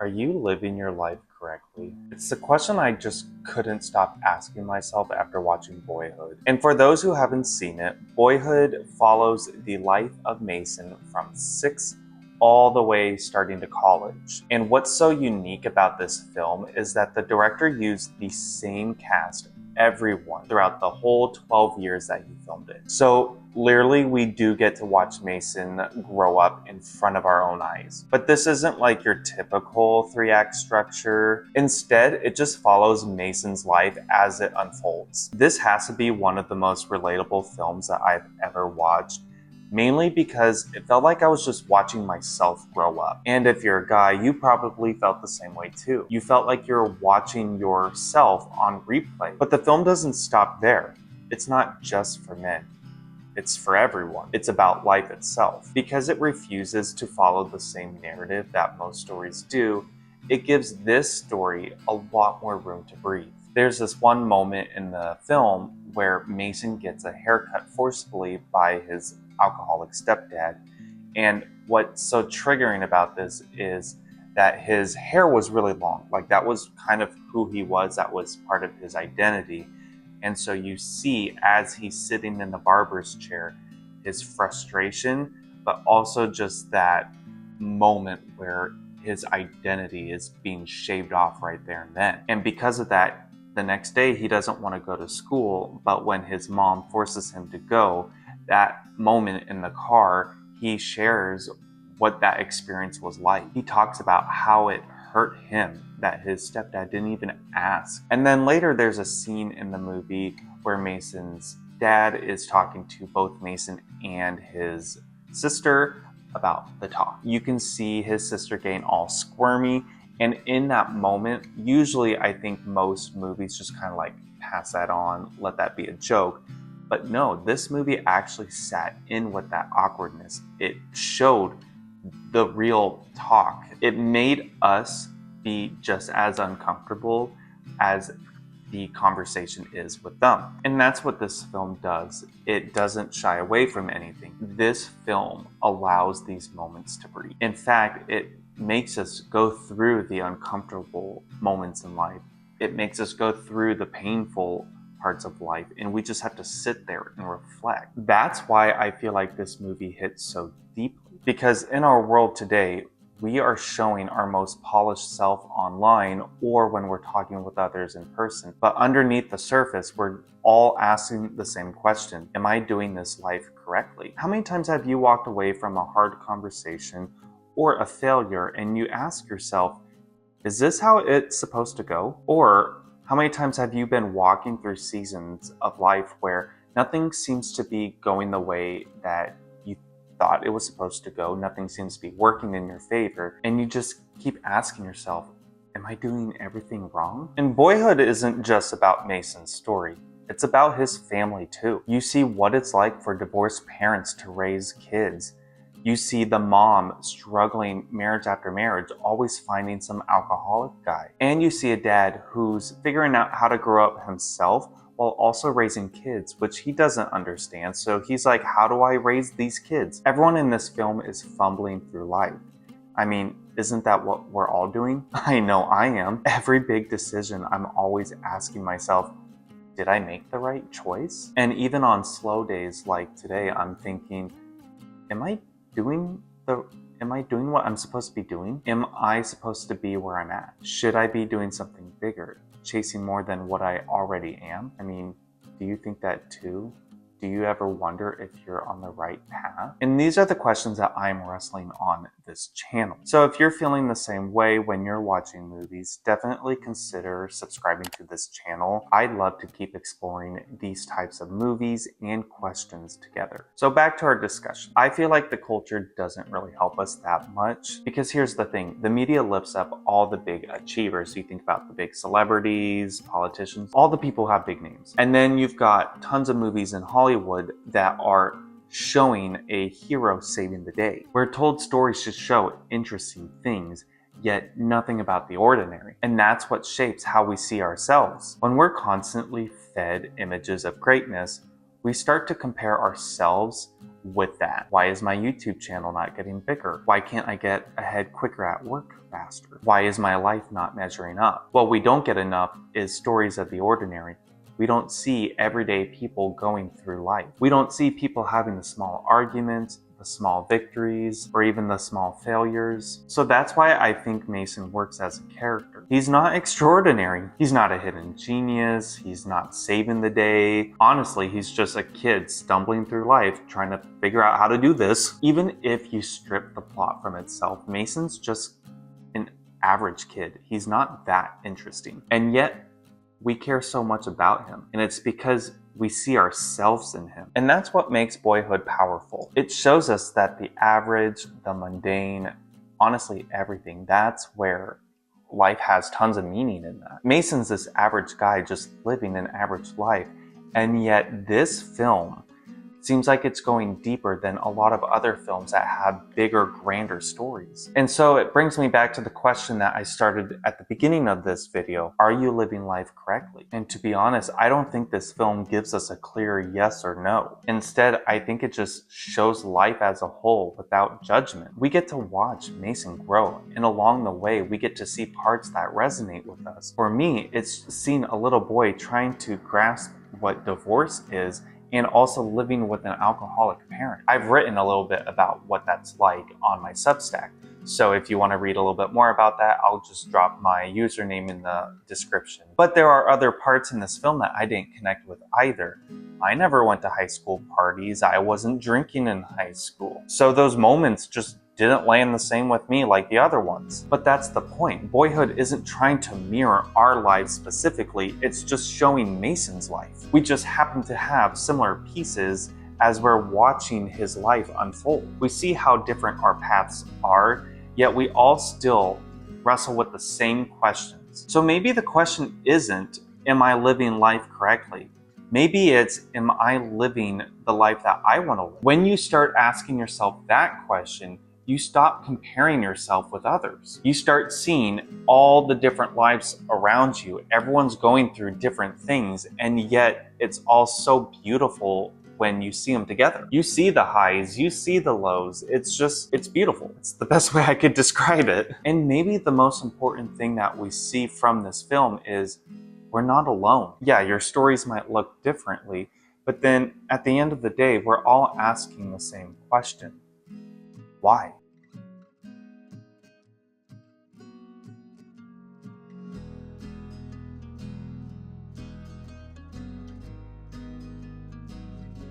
Are you living your life correctly? It's the question I just couldn't stop asking myself after watching Boyhood. And for those who haven't seen it, Boyhood follows the life of Mason from 6 all the way starting to college. And what's so unique about this film is that the director used the same cast, everyone, throughout the whole 12 years that he filmed it. So literally, we do get to watch Mason grow up in front of our own eyes. But this isn't like your typical 3-act structure. Instead, it just follows Mason's life as it unfolds. This has to be one of the most relatable films that I've ever watched, mainly because it felt like I was just watching myself grow up. And if you're a guy, you probably felt the same way too. You felt like you're watching yourself on replay. But the film doesn't stop there. It's not just for men. It's for everyone. It's about life itself. Because it refuses to follow the same narrative that most stories do, it gives this story a lot more room to breathe. There's this one moment in the film where Mason gets a haircut forcibly by his alcoholic stepdad. And what's so triggering about this is that his hair was really long. Like, that was kind of who he was, that was part of his identity. And so you see, as he's sitting in the barber's chair, his frustration, but also just that moment where his identity is being shaved off right there and then. And because of that, the next day he doesn't want to go to school, but when his mom forces him to go, that moment in the car, he shares what that experience was like. He talks about how it hurt him that his stepdad didn't even ask. And then later there's a scene in the movie where Mason's dad is talking to both Mason and his sister about the talk. You can see his sister getting all squirmy, and in that moment, usually I think most movies just kind of like pass that on, let that be a joke. But no, this movie actually sat in with that awkwardness. It showed the real talk. It made us be just as uncomfortable as the conversation is with them. And that's what this film does. It doesn't shy away from anything. This film allows these moments to breathe. In fact, it makes us go through the uncomfortable moments in life. It makes us go through the painful parts of life, and we just have to sit there and reflect. That's why I feel like this movie hits so deeply. Because in our world today, we are showing our most polished self online or when we're talking with others in person. But underneath the surface, we're all asking the same question: am I doing this life correctly? How many times have you walked away from a hard conversation or a failure and you ask yourself, is this how it's supposed to go? Or how many times have you been walking through seasons of life where nothing seems to be going the way that you thought it was supposed to go? Nothing seems to be working in your favor. And you just keep asking yourself, am I doing everything wrong? And Boyhood isn't just about Mason's story. It's about his family too. You see what it's like for divorced parents to raise kids. You see the mom struggling marriage after marriage, always finding some alcoholic guy. And you see a dad who's figuring out how to grow up himself while also raising kids, which he doesn't understand. So he's like, how do I raise these kids? Everyone in this film is fumbling through life. I mean, isn't that what we're all doing? I know I am. Every big decision, I'm always asking myself, did I make the right choice? And even on slow days like today, I'm thinking, am I doing what I'm supposed to be doing? Am I supposed to be where I'm at? Should I be doing something bigger, chasing more than what I already am? I mean, do you think that too? Do you ever wonder if you're on the right path? And these are the questions that I'm wrestling on this channel. So if you're feeling the same way when you're watching movies, definitely consider subscribing to this channel. I'd love to keep exploring these types of movies and questions together. So back to our discussion. I feel like the culture doesn't really help us that much, because here's the thing. The media lifts up all the big achievers. You think about the big celebrities, politicians, all the people who have big names. And then you've got tons of movies in Hollywood that are showing a hero saving the day. We're told stories should show interesting things, yet nothing about the ordinary. And that's what shapes how we see ourselves. When we're constantly fed images of greatness, we start to compare ourselves with that? Why is my YouTube channel not getting bigger? Why can't I get ahead quicker at work faster? Why is my life not measuring up? What we don't get enough is stories of the ordinary. We don't see everyday people going through life. We don't see people having the small arguments, the small victories, or even the small failures. So that's why I think Mason works as a character. He's not extraordinary. He's not a hidden genius. He's not saving the day. Honestly, he's just a kid stumbling through life trying to figure out how to do this. Even if you strip the plot from itself, Mason's just an average kid. He's not that interesting. And yet, we care so much about him, and it's because we see ourselves in him. And that's what makes Boyhood powerful. It shows us that the average, the mundane, honestly everything, that's where life has tons of meaning in that. Mason's this average guy just living an average life, and yet this film seems like it's going deeper than a lot of other films that have bigger, grander stories. And so it brings me back to the question that I started at the beginning of this video. Are you living life correctly? And to be honest, I don't think this film gives us a clear yes or no. Instead, I think it just shows life as a whole without judgment. We get to watch Mason grow, and along the way, we get to see parts that resonate with us. For me, it's seeing a little boy trying to grasp what divorce is and also living with an alcoholic parent. I've written a little bit about what that's like on my Substack. So if you want to read a little bit more about that, I'll just drop my username in the description. But there are other parts in this film that I didn't connect with either. I never went to high school parties. I wasn't drinking in high school. So those moments just didn't land the same with me like the other ones. But that's the point. Boyhood isn't trying to mirror our lives specifically, it's just showing Mason's life. We just happen to have similar pieces as we're watching his life unfold. We see how different our paths are, yet we all still wrestle with the same questions. So maybe the question isn't, am I living life correctly? Maybe it's, am I living the life that I want to live? When you start asking yourself that question, you stop comparing yourself with others. You start seeing all the different lives around you. Everyone's going through different things, and yet it's all so beautiful when you see them together. You see the highs, you see the lows. It's beautiful. It's the best way I could describe it. And maybe the most important thing that we see from this film is we're not alone. Yeah, your stories might look differently, but then at the end of the day, we're all asking the same question. Why?